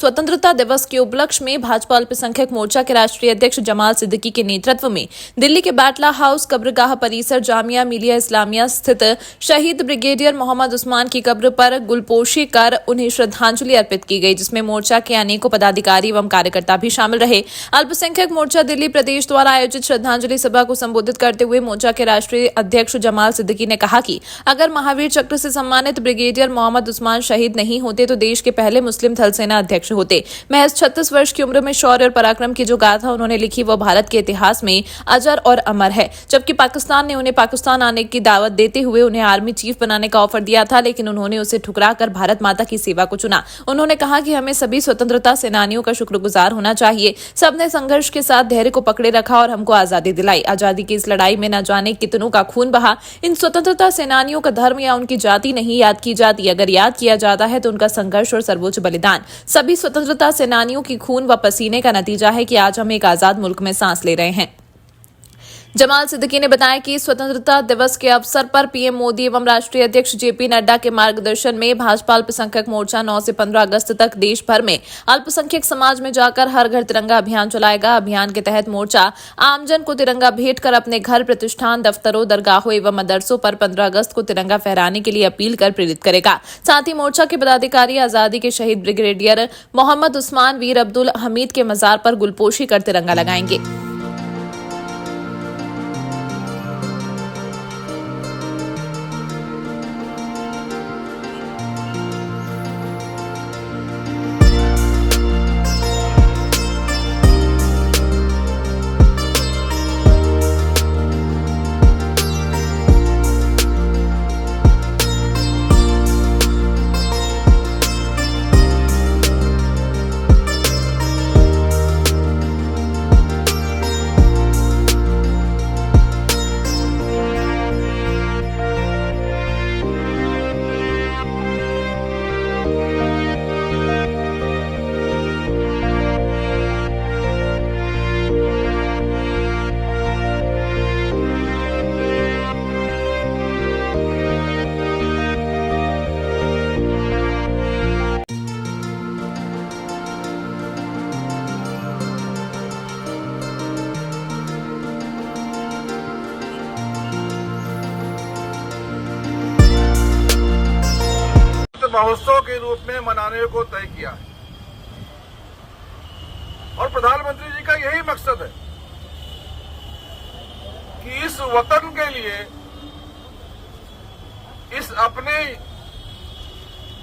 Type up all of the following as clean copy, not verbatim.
स्वतंत्रता दिवस के उपलक्ष्य में भाजपा अल्पसंख्यक मोर्चा के राष्ट्रीय अध्यक्ष जमाल सिद्दीकी के नेतृत्व में दिल्ली के बैटला हाउस कब्रगाह परिसर जामिया मिलिया इस्लामिया स्थित शहीद ब्रिगेडियर मोहम्मद उस्मान की कब्र पर गुलपोशी कर उन्हें श्रद्धांजलि अर्पित की गई, जिसमें मोर्चा के अनेकों पदाधिकारी एवं कार्यकर्ता भी शामिल रहे। अल्पसंख्यक मोर्चा दिल्ली प्रदेश द्वारा आयोजित श्रद्धांजलि सभा को संबोधित करते हुए मोर्चा के राष्ट्रीय अध्यक्ष जमाल सिद्दीकी ने कहा कि अगर महावीर चक्र से सम्मानित ब्रिगेडियर मोहम्मद उस्मान शहीद नहीं होते तो देश के पहले मुस्लिम थल सेना अध्यक्ष होते। महज 36 वर्ष की उम्र में शौर्य और पराक्रम की जो गाथा उन्होंने लिखी वो भारत के इतिहास में अजर और अमर है। जबकि पाकिस्तान ने उन्हें पाकिस्तान आने की दावत देते हुए उन्हें आर्मी चीफ बनाने का ऑफर दिया था, लेकिन उन्होंने उसे ठुकराकर भारत माता की सेवा को चुना। उन्होंने कहा कि हमें सभी स्वतंत्रता सेनानियों का शुक्रगुजार होना चाहिए। सबने संघर्ष के साथ धैर्य को पकड़े रखा और हमको आजादी दिलाई। आजादी की इस लड़ाई में न जाने कितनों का खून बहा। इन स्वतंत्रता सेनानियों का धर्म या उनकी जाति नहीं याद की जाती, अगर याद किया जाता है तो उनका संघर्ष और सर्वोच्च बलिदान। सभी स्वतंत्रता सेनानियों की खून व पसीने का नतीजा है कि आज हम एक आजाद मुल्क में सांस ले रहे हैं। जमाल सिद्दीकी ने बताया कि स्वतंत्रता दिवस के अवसर पर पीएम मोदी एवं राष्ट्रीय अध्यक्ष जेपी नड्डा के मार्गदर्शन में भाजपा अल्पसंख्यक मोर्चा 9 से 15 अगस्त तक देश भर में अल्पसंख्यक समाज में जाकर हर घर तिरंगा अभियान चलाएगा। अभियान के तहत मोर्चा आमजन को तिरंगा भेंट कर अपने घर, प्रतिष्ठान, दफ्तरों, दरगाहों एवं मदरसों पर 15 अगस्त को तिरंगा फहराने के लिए अपील कर प्रेरित करेगा। साथ ही मोर्चा के पदाधिकारी आजादी के शहीद ब्रिगेडियर मोहम्मद उस्मान वीर अब्दुल हमीद के मजार पर गुलपोशी कर तिरंगा लगाएंगे। महोत्सव के रूप में मनाने को तय किया है और प्रधानमंत्री जी का यही मकसद है कि इस वतन के लिए, इस अपने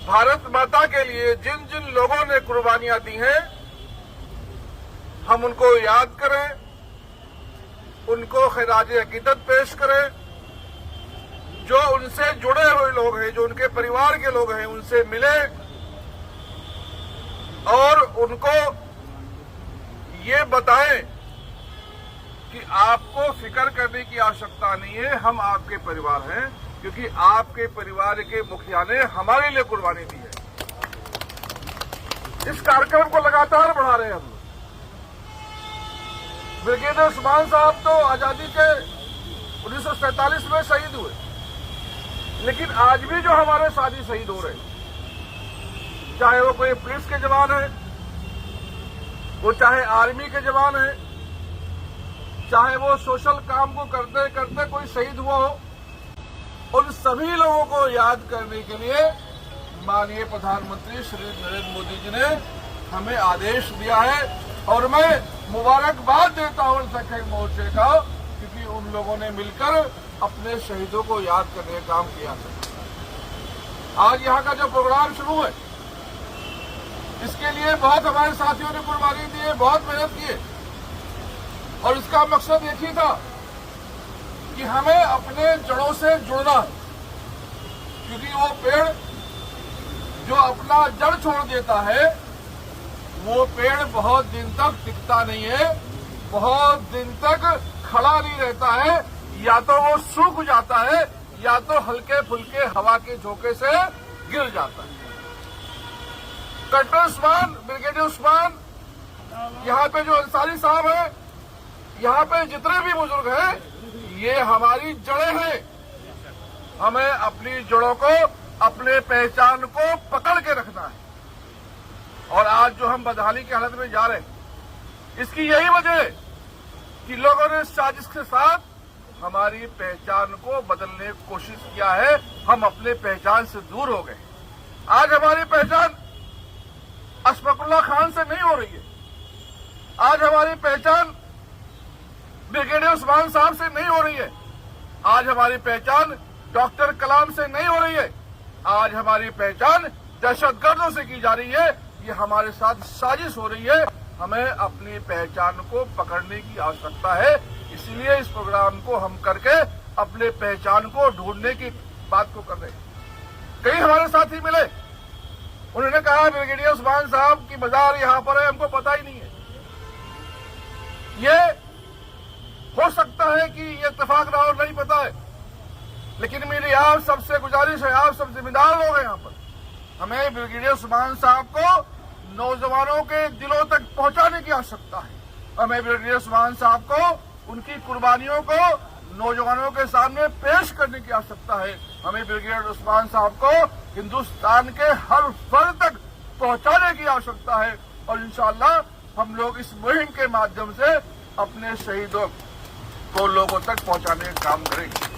भारत माता के लिए जिन जिन लोगों ने कुर्बानियां दी हैं, हम उनको याद करें, उनको खिराज अकीदत पेश करें। जो उनसे जुड़े हुए लोग हैं, जो उनके परिवार के लोग हैं, उनसे मिले और उनको ये बताएं कि आपको फिक्र करने की आवश्यकता नहीं है, हम आपके परिवार हैं, क्योंकि आपके परिवार के मुखिया ने हमारे लिए कुर्बानी दी है। इस कार्यक्रम को लगातार बढ़ा रहे हैं हम लोग। ब्रिगेडियर उस्मान साहब तो आजादी के 1947 में शहीद हुए, लेकिन आज भी जो हमारे साथी शहीद हो रहे हैं, चाहे वो कोई पुलिस के जवान है, वो चाहे आर्मी के जवान है, चाहे वो सोशल काम को करते करते कोई शहीद हुआ हो, उन सभी लोगों को याद करने के लिए माननीय प्रधानमंत्री श्री नरेंद्र मोदी जी ने हमें आदेश दिया है। और मैं मुबारकबाद देता हूं अल्पसंख्यक मोर्चे का, क्योंकि उन लोगों ने मिलकर अपने शहीदों को याद करने का काम किया था। आज यहाँ का जो प्रोग्राम शुरू है, इसके लिए बहुत हमारे साथियों ने कुर्बानी दी है, बहुत मेहनत की है और इसका मकसद एक ही था कि हमें अपने जड़ों से जुड़ना है, क्योंकि वो पेड़ जो अपना जड़ छोड़ देता है, वो पेड़ बहुत दिन तक टिकता नहीं है, बहुत दिन तक खड़ा नहीं रहता है, या तो वो सूख जाता है या तो हल्के फुल्के हवा के झोंके से गिर जाता है। कर्नल उस्मान, ब्रिगेडियर उस्मान, यहाँ पे जो अंसारी साहब हैं, यहाँ पे जितने भी बुजुर्ग हैं, ये हमारी जड़ें हैं। हमें अपनी जड़ों को, अपने पहचान को पकड़ के रखना है। और आज जो हम बदहाली की हालत में जा रहे हैं, इसकी यही वजह है कि लोगों ने साजिश के साथ हमारी पहचान को बदलने की कोशिश किया है। हम अपने पहचान से दूर हो गए। आज हमारी पहचान अशफाकुल्लाह खान से नहीं हो रही है। आज हमारी पहचान ब्रिगेडियर उस्मान साहब से नहीं हो रही है। आज हमारी पहचान डॉक्टर कलाम से नहीं हो रही है। आज हमारी पहचान दहशतगर्दों से की जा रही है। ये हमारे साथ साजिश हो रही है। हमें अपनी पहचान को पकड़ने की आवश्यकता है। इसलिए इस प्रोग्राम को हम करके अपने पहचान को ढूंढने की बात को कर रहे हैं। कई हमारे साथी मिले, उन्होंने कहा ब्रिगेडियर उस्मान साहब की मजार यहां पर है, हमको पता ही नहीं है। ये हो सकता है कि ये इत्तेफाक ना हो, नहीं पता है, लेकिन मेरी आप सबसे गुजारिश है, आप सब जिम्मेदार लोग हैं यहाँ पर, हमें ब्रिगेडियर उस्मान साहब को नौजवानों के दिलों तक पहुंचाने की आवश्यकता है। हमें ब्रिगेडियर उस्मान साहब को उनकी कुर्बानियों को नौजवानों के सामने पेश करने की आवश्यकता है। हमें ब्रिगेडियर उस्मान साहब को हिंदुस्तान के हर वर्ग तक पहुंचाने की आवश्यकता है। और इंशाअल्लाह हम लोग इस मुहिम के माध्यम से अपने शहीदों को लोगों तक पहुंचाने का काम करेंगे।